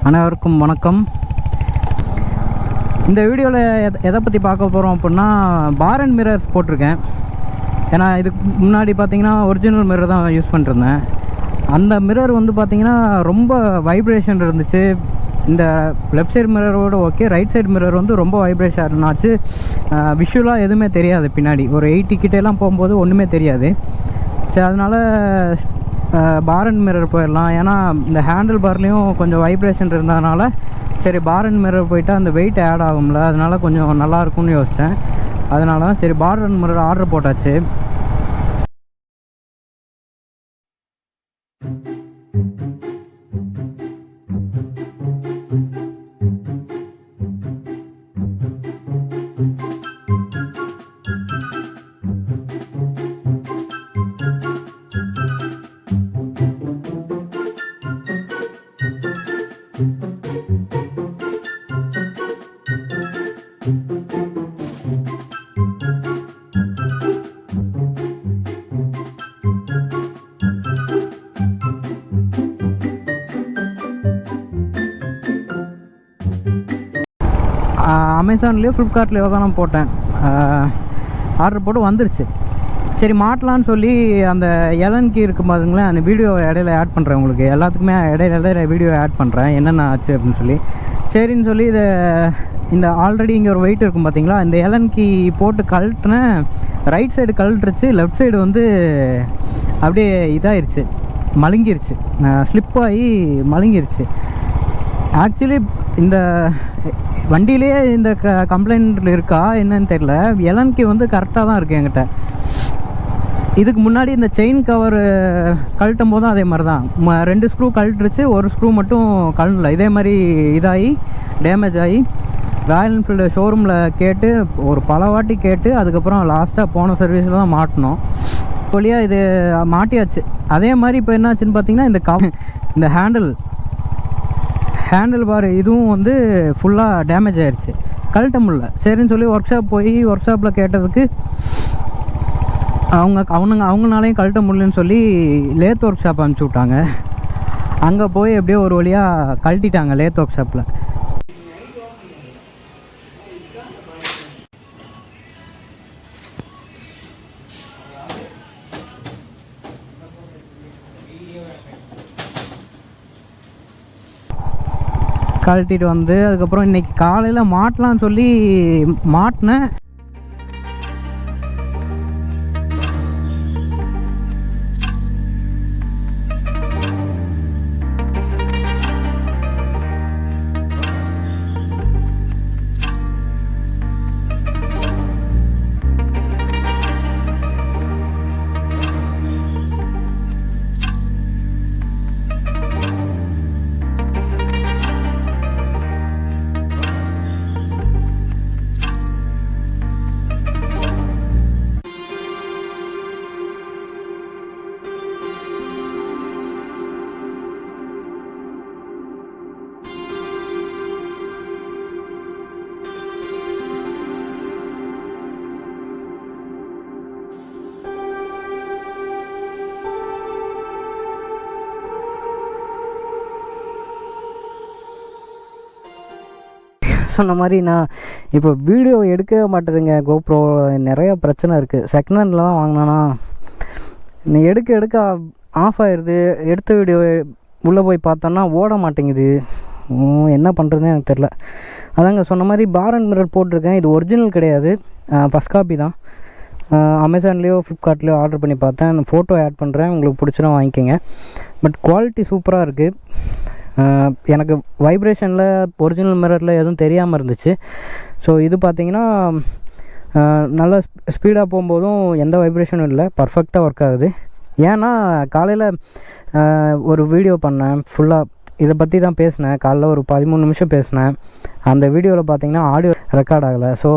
அனைவருக்கும் வணக்கம். இந்த வீடியோவில் எதை பற்றி பார்க்க போகிறோம் அப்படின்னா, பார் அண்ட் மிரர்ஸ் போட்டிருக்கேன். ஏன்னா இதுக்கு முன்னாடி பார்த்தீங்கன்னா ஒரிஜினல் மிரர் தான் யூஸ் பண்ணிருந்தேன். அந்த மிரர் வந்து பார்த்திங்கன்னா ரொம்ப வைப்ரேஷன் இருந்துச்சு. இந்த லெஃப்ட் சைடு மிரரோட ஓகே, ரைட் சைடு மிரர் வந்து ரொம்ப வைப்ரேஷன் ஆச்சு. விஷுவலாக எதுவுமே தெரியாது. பின்னாடி ஒரு 80 கிட்டேலாம் போகும்போது ஒன்றுமே தெரியாது. சரி, அதனால் பார் அண்ட் மிரர் போயிடலாம். ஏன்னா இந்த ஹேண்டில் பார்லேயும் கொஞ்சம் வைப்ரேஷன் இருந்ததுனால சரி பார் அண்ட் மிரர் போயிட்டால் அந்த வெயிட் ஆட் ஆகும்ல, அதனால கொஞ்சம் நல்லாயிருக்கும்னு யோசித்தேன். அதனால தான் சரி பார் அண்ட் மிரர் ஆர்டர் போட்டாச்சு. அமேசான்லேயோ ஃப்ளிப்கார்ட்லேயோ தான் நான் போட்டேன். ஆர்டர் போட்டு வந்துருச்சு. சரி மாட்டலான்னு சொல்லி அந்த எலன்கி இருக்கும் பாருங்களேன், அந்த வீடியோ இடையில ஆட் பண்ணுறேன். உங்களுக்கு எல்லாத்துக்குமே இடையில வீடியோ ஆட் பண்ணுறேன் என்னென்ன ஆச்சு அப்படின்னு சொல்லி. சரின்னு சொல்லி இந்த ஆல்ரெடி இங்கே ஒரு வெயிட் இருக்கும் பார்த்தீங்களா, இந்த எலன்கி போட்டு கழட்டினேன். ரைட் சைடு கழட்டுருச்சு, லெஃப்ட் சைடு வந்து அப்படியே இதாகிருச்சு, மழுங்கிருச்சு, ஸ்லிப்பாகி மழுங்கிருச்சு. ஆக்சுவலி இந்த வண்டியிலே இந்த கம்ப்ளைண்ட் இருக்கா என்னன்னு தெரில. எலன்கி வந்து கரெக்டாக தான் இருக்குது என்கிட்ட. இதுக்கு முன்னாடி இந்த செயின் கவர் கழட்டும் போதும் அதே மாதிரி தான் 2 ஸ்க்ரூ கழட்டுருச்சு, ஒரு ஸ்க்ரூ மட்டும் கழண்டல. இதே மாதிரி இதாகி டேமேஜ் ஆகி ராயல் என்ஃபீல்டு ஷோரூமில் கேட்டு ஒரு பல வாட்டி கேட்டு அதுக்கப்புறம் லாஸ்ட்டாக போன சர்வீஸில் தான் மாட்டினோம். வழியாக இது மாட்டியாச்சு. அதே மாதிரி இப்போ என்னாச்சுன்னு பார்த்தீங்கன்னா இந்த ஹேண்டில் பார் இதுவும் வந்து ஃபுல்லாக டேமேஜ் ஆகிடுச்சு, கழட்ட முடியல. சரின்னு சொல்லி ஒர்க் ஷாப்பில் கேட்டதுக்கு அவங்களாலையும் கழட்ட முடியலன்னு சொல்லி லேத் ஒர்க் ஷாப் அனுப்பிச்சி விட்டாங்க. அங்கே போய் எப்படியோ ஒரு வழியாக கழட்டிட்டாங்க லேத் ஒர்க் ஷாப்பில். கழட்டிட்டு வந்து அதுக்கப்புறம் இன்றைக்கி காலையில் மாட்டலான்னு சொல்லி மாட்டினேன். சொன்ன மாதிரி நான் இப்போ வீடியோ எடுக்கவே மாட்டேதுங்க. கோப்ரோ நிறையா பிரச்சனை இருக்குது. செகண்ட் ஹேண்டில் தான் வாங்கினேன்னா எடுக்க ஆஃப் ஆயிடுது. எடுத்த வீடியோ உள்ளே போய் பார்த்தோன்னா ஓட மாட்டேங்குது. என்ன பண்ணுறதுன்னு எனக்கு தெரில. அதாங்க சொன்ன மாதிரி பார் அண்ட் மிரர் போட்டிருக்கேன். இது ஒரிஜினல் கிடையாது, ஃபஸ்ட் காப்பி தான். அமேசான்லேயோ ஃப்ளிப்கார்ட்லேயோ ஆர்டர் பண்ணி பார்த்தேன். ஃபோட்டோ ஆட் பண்ணுறேன், உங்களுக்கு பிடிச்சிடும் வாங்கிக்கோங்க. பட் குவாலிட்டி சூப்பராக இருக்குது. எனக்கு வைப்ரேஷனில் ஒரிஜினல் மிரரில் எதுவும் தெரியாமல் இருந்துச்சு. ஸோ இது பார்த்திங்கன்னா நல்லா ஸ்பீடாக போகும்போதும் எந்த வைப்ரேஷனும் இல்லை, பர்ஃபெக்டாக ஒர்க் ஆகுது. ஏன்னா காலையில் ஒரு வீடியோ பண்ணேன், ஃபுல்லாக இதை பற்றி தான் பேசினேன். காலைல ஒரு 13 நிமிஷம் பேசினேன். அந்த வீடியோவில் பார்த்திங்கன்னா ஆடியோ ரெக்கார்ட் ஆகலை. ஸோ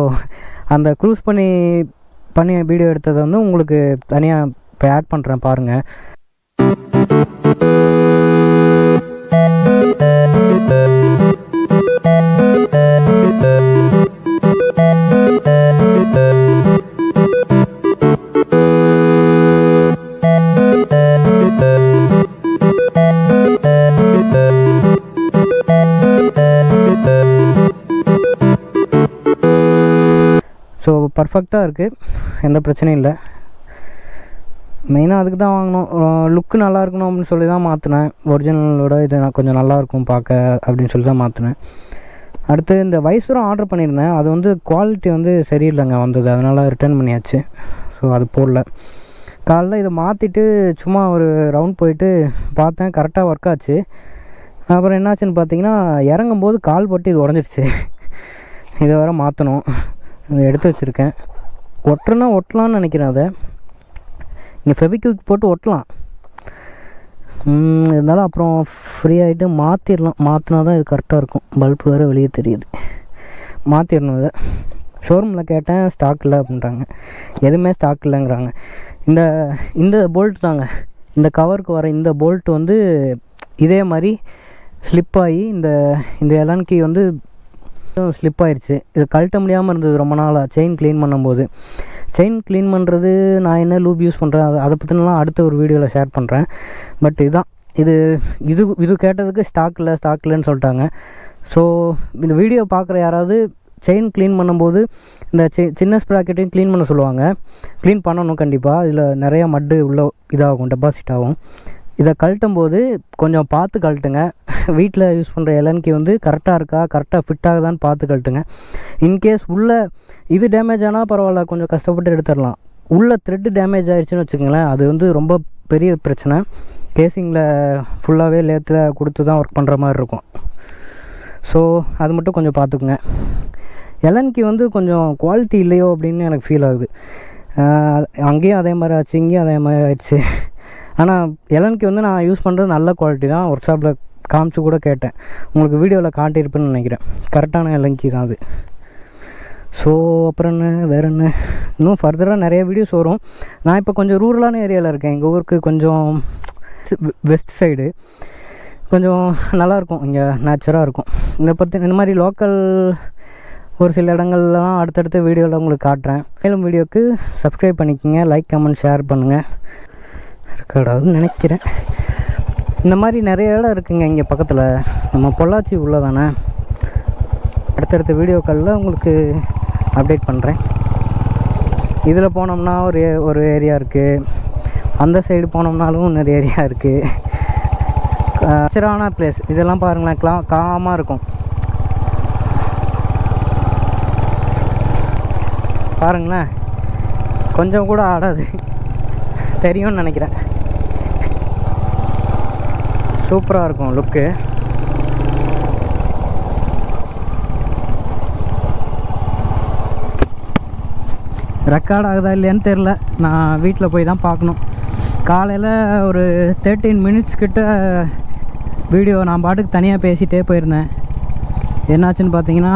அந்த க்ரூஸ் பண்ணி வீடியோ எடுத்ததை வந்து உங்களுக்கு தனியாக இப்போ ஆட் பண்ணுறேன் பாருங்கள். ஸோ பர்ஃபெக்டாக இருக்குது, எந்த பிரச்சனையும் இல்லை. மெயினாக அதுக்கு தான் வாங்கினோம், லுக்கு நல்லா இருக்கணும் அப்படின்னு சொல்லி தான் மாற்றினேன். ஒரிஜினலோட இது நான் கொஞ்சம் நல்லாயிருக்கும் பார்க்க அப்படின்னு சொல்லி தான் மாற்றினேன். அடுத்து இந்த வைசரும் ஆர்டர் பண்ணியிருந்தேன், அது வந்து குவாலிட்டி வந்து சரியில்லைங்க வந்தது, அதனால் ரிட்டர்ன் பண்ணியாச்சு. ஸோ அது போடல. காலைல இதை மாற்றிட்டு சும்மா ஒரு ரவுண்ட் போயிட்டு பார்த்தேன், கரெக்டாக ஒர்க் ஆச்சு. அப்புறம் என்னாச்சுன்னு பார்த்தீங்கன்னா இறங்கும்போது கால் பட்டு இது உடஞ்சிருச்சு. இதை வேறு மாற்றணும், இதை எடுத்து வச்சுருக்கேன். ஒட்டலான்னு நினைக்கிறேன். அதை இங்கே ஃபெவிக்விக் போட்டு ஒட்டலாம், இருந்தாலும் அப்புறம் ஃப்ரீ ஆகிட்டு மாற்றிடலாம். மாற்றினா தான் இது கரெக்டாக இருக்கும். பல்ப் வேறு வெளியே தெரியுது, மாற்றிடணும். இதை ஷோரூமில் கேட்டேன், ஸ்டாக் இல்லை அப்படின்றாங்க, எதுவுமே ஸ்டாக் இல்லைங்கிறாங்க. இந்த போல்ட் தாங்க, இந்த கவருக்கு வர இந்த போல்ட் வந்து இதே மாதிரி ஸ்லிப் ஆகி இந்த எலன் கீ வந்து ஸ்லிப் ஆயிடுச்சு. இது கழட்ட முடியாமல் இருந்தது ரொம்ப நாளாக. செயின் க்ளீன் பண்ணும்போது, செயின் க்ளீன் பண்ணுறது நான் என்ன லூப் யூஸ் பண்ணுறேன் அதை பற்றினலாம் அடுத்த ஒரு வீடியோவில் ஷேர் பண்ணுறேன். பட் இதுதான் இது கேட்டதுக்கு ஸ்டாக் இல்லைன்னு சொல்லிட்டாங்க. ஸோ இந்த வீடியோ பார்க்குற யாராவது செயின் க்ளீன் பண்ணும்போது இந்த சின்ன ஸ்ப்ராக்கெட்டையும் க்ளீன் பண்ண சொல்லுவாங்க. க்ளீன் பண்ணணும் கண்டிப்பாக, இதில் நிறையா மட்டு உள்ள இதாகும், டெபாசிட் ஆகும். இதை கழட்டும் போது கொஞ்சம் பார்த்து கழட்டுங்க. வீட்டில் யூஸ் பண்ணுற எலன்கி வந்து கரெக்டாக இருக்கா, கரெக்டாக ஃபிட் ஆகுதான்னு பார்த்து கழட்டுங்க. இன்கேஸ் உள்ளே இது டேமேஜ் ஆனால் பரவாயில்ல, கொஞ்சம் கஷ்டப்பட்டு எடுத்துடலாம். உள்ளே த்ரெட்டு டேமேஜ் ஆகிடுச்சின்னு வச்சுக்கோங்களேன், அது வந்து ரொம்ப பெரிய பிரச்சனை. கேசிங்கில் ஃபுல்லாகவே லேத்தில் கொடுத்து தான் ஒர்க் பண்ணுற மாதிரி இருக்கும். ஸோ அது மட்டும் கொஞ்சம் பார்த்துக்குங்க. எலன்கி வந்து கொஞ்சம் குவாலிட்டி இல்லையோ அப்படின்னு எனக்கு ஃபீல் ஆகுது. அங்கேயும் அதே மாதிரி ஆச்சு, இங்கேயும் அதே மாதிரி ஆயிடுச்சு. ஆனால் எலன்கி வந்து நான் யூஸ் பண்ணுறது நல்ல குவாலிட்டி தான். ஒர்க் ஷாப்பில் காமிச்சு கூட கேட்டேன், உங்களுக்கு வீடியோவில் காட்டியிருப்பேன்னு நினைக்கிறேன். கரெக்டான எலன்கி தான் அது. ஸோ அப்புறம் வேறு என்ன, இன்னும் ஃபர்தராக நிறைய வீடியோஸ் வரும். நான் இப்போ கொஞ்சம் ரூரலான ஏரியாவில் இருக்கேன். எங்கள் ஊருக்கு கொஞ்சம் வெஸ்ட் சைடு கொஞ்சம் நல்லாயிருக்கும், இங்கே நேச்சராக இருக்கும். இந்த மாதிரி லோக்கல் ஒரு சில இடங்கள்லாம் அடுத்தடுத்த வீடியோவில் உங்களுக்கு காட்டுறேன். மேலும் வீடியோவுக்கு சப்ஸ்கிரைப் பண்ணிக்கோங்க, லைக் கமெண்ட் ஷேர் பண்ணுங்கள். ரெக்கார்டாகுதுன்னு நினைக்கிறேன். இந்த மாதிரி நிறைய இடம் இருக்குங்க இங்கே பக்கத்தில், நம்ம பொள்ளாச்சி உள்ள தானே. அடுத்தடுத்த வீடியோக்களில் உங்களுக்கு அப்டேட் பண்ணுறேன். இதில் போனோம்னா ஒரு ஏரியா இருக்குது, அந்த சைடு போனோம்னாலும் நிறைய ஏரியா இருக்குது. நேச்சரான பிளேஸ் இதெல்லாம் பாருங்களேன், காமாக இருக்கும். பாருங்களேன், கொஞ்சம் கூட ஆடாது, தெரியும்னு நினைக்கிறேன். சூப்பராக இருக்கும் லுக்கு. ரெக்கார்ட் ஆகுதா இல்லையான்னு தெரில, நான் வீட்டில் போய் தான் பார்க்கணும். காலையில் ஒரு 13 மினிட்ஸ் கிட்ட வீடியோ நான் பாட்டுக்கு தனியாக பேசிகிட்டே போயிருந்தேன். என்னாச்சுன்னு பார்த்தீங்கன்னா,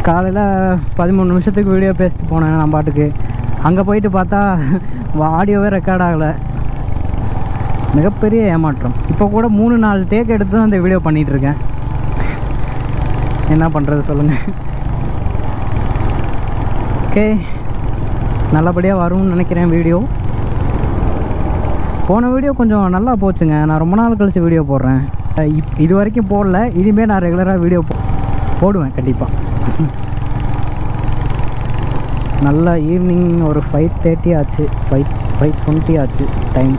காலையில் 13 நிமிஷத்துக்கு வீடியோ பேசிட்டு போனேன் நான் பாட்டுக்கு. அங்கே போயிட்டு பார்த்தா ஆடியோவே ரெக்கார்ட் ஆகலை. மிகப்பெரிய ஏமாற்றம். இப்போ கூட 3-4 டேக் எடுத்து தான் இந்த வீடியோ பண்ணிகிட்ருக்கேன். என்ன பண்ணுறது சொல்லுங்கள். ஓகே, நல்லபடியாக வரும்னு நினைக்கிறேன் வீடியோ. போன வீடியோ கொஞ்சம் நல்லா போச்சுங்க. நான் ரொம்ப நாள் கழிச்சு வீடியோ போடுறேன். இது வரைக்கும் போடல, இனிமேல் நான் ரெகுலராக வீடியோ போடுவேன் கண்டிப்பாக. நல்லா ஈவினிங் ஒரு 5:30 ஆச்சு, 5:20 ஆச்சு டைம்.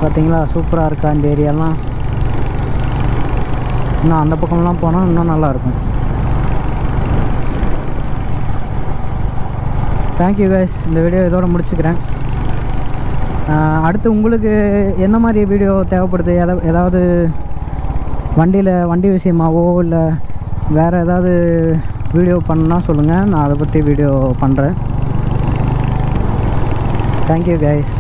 பார்த்தீங்களா சூப்பராக இருக்கா இந்த ஏரியாலாம். இன்னும் அந்த பக்கம்லாம் போனால் இன்னும் நல்லாயிருக்கும். தேங்க்யூ கைஸ், இந்த வீடியோ இதோடு முடிச்சுக்கிறேன். அடுத்து உங்களுக்கு என்ன மாதிரி வீடியோ தேவைப்படுது, ஏதாவது வண்டி விஷயமாவோ இல்லை வேறு ஏதாவது வீடியோ பண்ணால் சொல்லுங்கள், நான் அதை பற்றி வீடியோ பண்ணுறேன். Thank you guys.